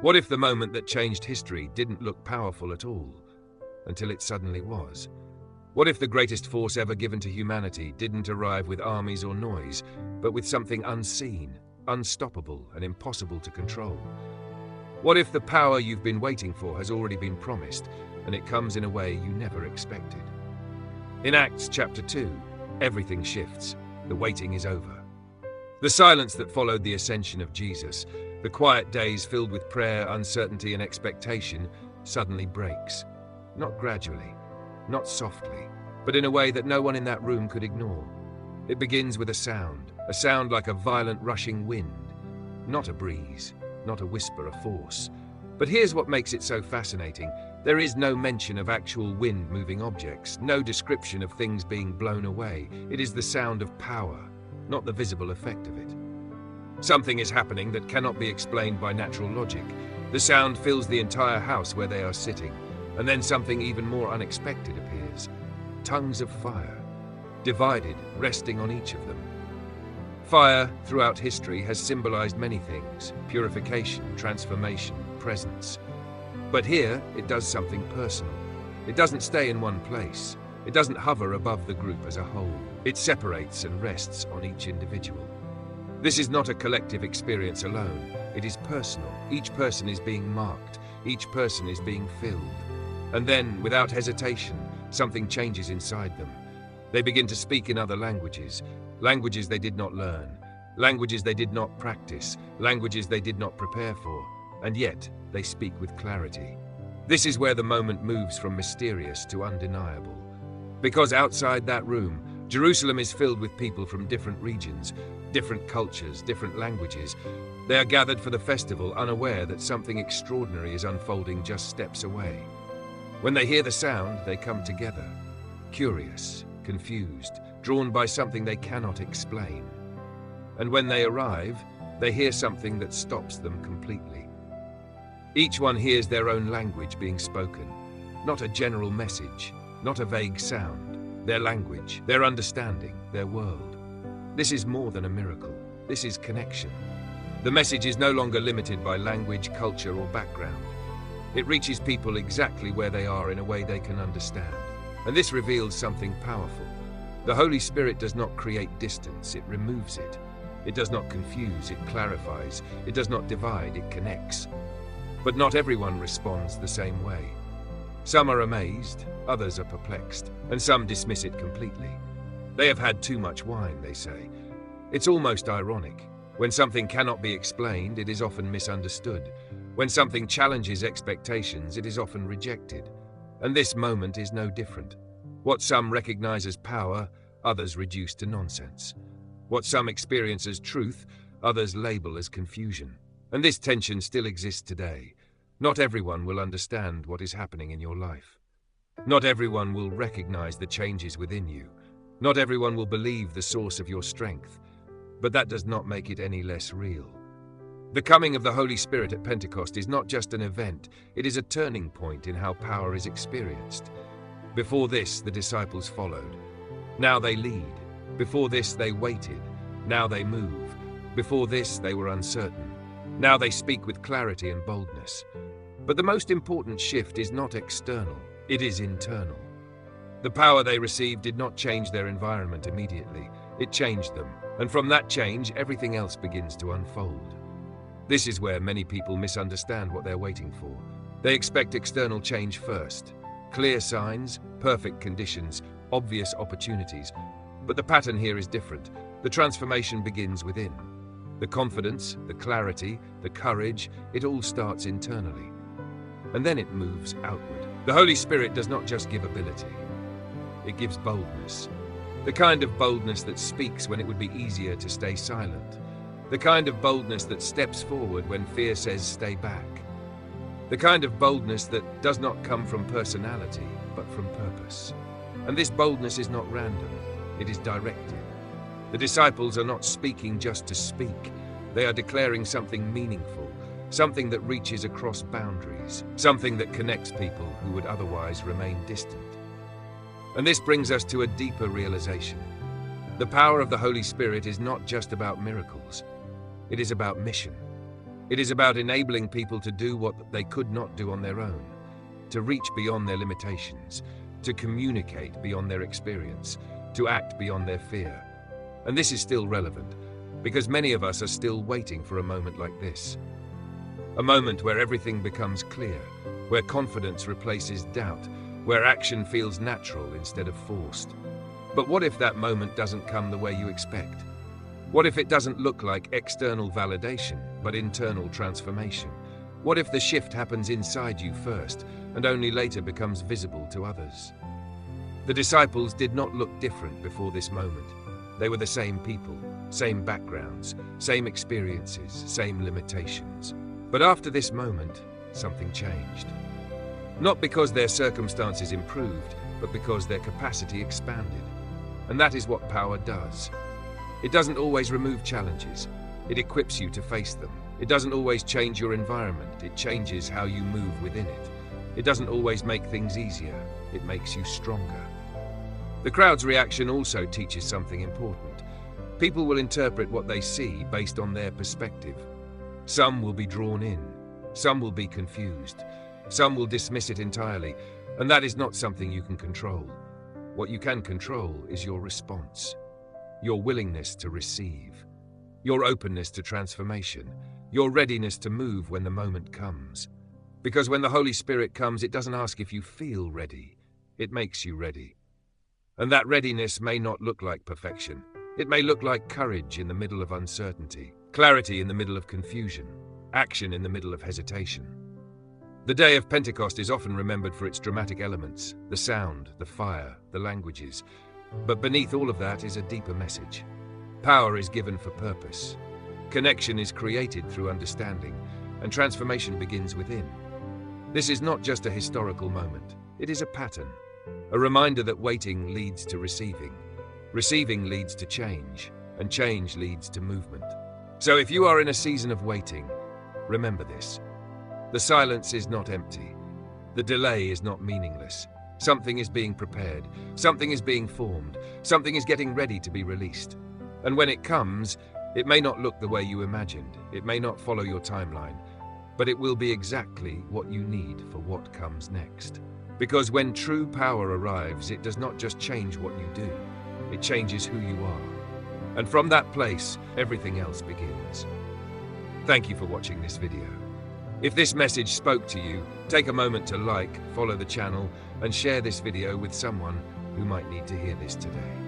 What if the moment that changed history didn't look powerful at all, until it suddenly was? What if the greatest force ever given to humanity didn't arrive with armies or noise, but with something unseen, unstoppable, and impossible to control? What if the power you've been waiting for has already been promised, and it comes in a way you never expected? In Acts chapter 2, everything shifts. The waiting is over. The silence that followed the ascension of Jesus, the quiet days filled with prayer, uncertainty, and expectation, suddenly breaks. Not gradually, not softly, but in a way that no one in that room could ignore. It begins with a sound like a violent rushing wind. Not a breeze, not a whisper, a force. But here's what makes it so fascinating. There is no mention of actual wind-moving objects, no description of things being blown away. It is the sound of power, not the visible effect of it. Something is happening that cannot be explained by natural logic. The sound fills the entire house where they are sitting, and then something even more unexpected appears. Tongues of fire, divided, resting on each of them. Fire, throughout history, has symbolized many things: purification, transformation, presence. But here, it does something personal. It doesn't stay in one place. It doesn't hover above the group as a whole. It separates and rests on each individual. This is not a collective experience alone. It is personal. Each person is being marked. Each person is being filled. And then, without hesitation, something changes inside them. They begin to speak in other languages, languages they did not learn, languages they did not practice, languages they did not prepare for, and yet they speak with clarity. This is where the moment moves from mysterious to undeniable. Because outside that room, Jerusalem is filled with people from different regions, different cultures, different languages. They are gathered for the festival, unaware that something extraordinary is unfolding just steps away. When they hear the sound, they come together, curious, confused, drawn by something they cannot explain. And when they arrive, they hear something that stops them completely. Each one hears their own language being spoken, not a general message, not a vague sound, their language, their understanding, their world. This is more than a miracle. This is connection. The message is no longer limited by language, culture, or background. It reaches people exactly where they are in a way they can understand. And this reveals something powerful. The Holy Spirit does not create distance, it removes it. It does not confuse, it clarifies. It does not divide, it connects. But not everyone responds the same way. Some are amazed, others are perplexed, and some dismiss it completely. They have had too much wine, they say. It's almost ironic. When something cannot be explained, it is often misunderstood. When something challenges expectations, it is often rejected. And this moment is no different. What some recognize as power, others reduce to nonsense. What some experience as truth, others label as confusion. And this tension still exists today. Not everyone will understand what is happening in your life. Not everyone will recognize the changes within you. Not everyone will believe the source of your strength. But that does not make it any less real. The coming of the Holy Spirit at Pentecost is not just an event, it is a turning point in how power is experienced. Before this, the disciples followed. Now they lead. Before this, they waited. Now they move. Before this, they were uncertain. Now they speak with clarity and boldness. But the most important shift is not external, it is internal. The power they received did not change their environment immediately, it changed them. And from that change, everything else begins to unfold. This is where many people misunderstand what they're waiting for. They expect external change first. Clear signs, perfect conditions, obvious opportunities. But the pattern here is different. The transformation begins within. The confidence, the clarity, the courage, it all starts internally. And then it moves outward. The Holy Spirit does not just give ability. It gives boldness. The kind of boldness that speaks when it would be easier to stay silent. The kind of boldness that steps forward when fear says stay back. The kind of boldness that does not come from personality, but from purpose. And this boldness is not random, it is directed. The disciples are not speaking just to speak. They are declaring something meaningful, something that reaches across boundaries, something that connects people who would otherwise remain distant. And this brings us to a deeper realization. The power of the Holy Spirit is not just about miracles. It is about mission. It is about enabling people to do what they could not do on their own, to reach beyond their limitations, to communicate beyond their experience, to act beyond their fear. And this is still relevant, because many of us are still waiting for a moment like this. A moment where everything becomes clear, where confidence replaces doubt, where action feels natural instead of forced. But what if that moment doesn't come the way you expect? What if it doesn't look like external validation, but internal transformation? What if the shift happens inside you first, and only later becomes visible to others? The disciples did not look different before this moment. They were the same people, same backgrounds, same experiences, same limitations. But after this moment, something changed. Not because their circumstances improved, but because their capacity expanded. And that is what power does. It doesn't always remove challenges. It equips you to face them. It doesn't always change your environment. It changes how you move within it. It doesn't always make things easier. It makes you stronger. The crowd's reaction also teaches something important. People will interpret what they see based on their perspective. Some will be drawn in. Some will be confused. Some will dismiss it entirely. And that is not something you can control. What you can control is your response, your willingness to receive, your openness to transformation, your readiness to move when the moment comes. Because when the Holy Spirit comes, it doesn't ask if you feel ready. It makes you ready. And that readiness may not look like perfection. It may look like courage in the middle of uncertainty, clarity in the middle of confusion, action in the middle of hesitation. The day of Pentecost is often remembered for its dramatic elements, the sound, the fire, the languages. But beneath all of that is a deeper message. Power is given for purpose. Connection is created through understanding, and transformation begins within. This is not just a historical moment. It is a pattern, a reminder that waiting leads to receiving. Receiving leads to change, and change leads to movement. So if you are in a season of waiting, remember this. The silence is not empty. The delay is not meaningless. Something is being prepared. Something is being formed. Something is getting ready to be released. And when it comes, it may not look the way you imagined. It may not follow your timeline. But it will be exactly what you need for what comes next. Because when true power arrives, it does not just change what you do. It changes who you are. And from that place, everything else begins. Thank you for watching this video. If this message spoke to you, take a moment to like, follow the channel, and share this video with someone who might need to hear this today.